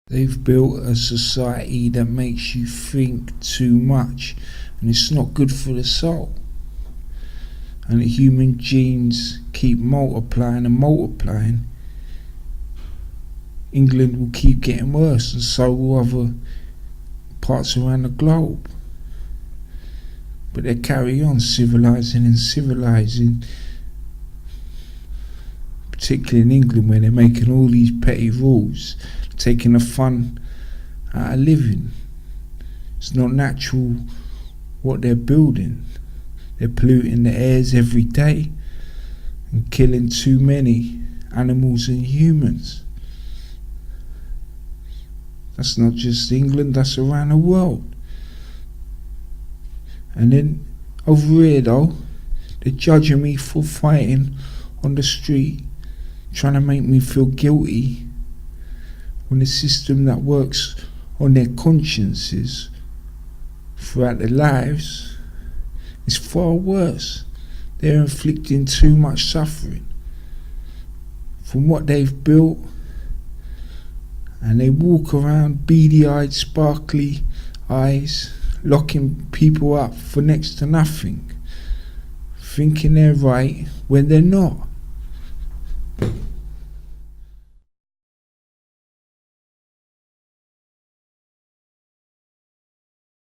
They've built a society that makes you think too much, and it's not good for the soul. And the human genes keep multiplying and multiplying. England will keep getting worse, and so will other parts around the globe. But they carry on civilising and civilising, particularly in England, where they're making all these petty rules, taking the fun out of living. It's not natural what they're building. They're polluting the airs every day and killing too many animals and humans. That's not just England, that's around the world. And then over here though, they're judging me for fighting on the street, trying to make me feel guilty, when the system that works on their consciences throughout their lives is far worse. They're inflicting too much suffering from what they've built, and they walk around beady-eyed, sparkly eyes, locking people up for next to nothing, thinking they're right when they're not.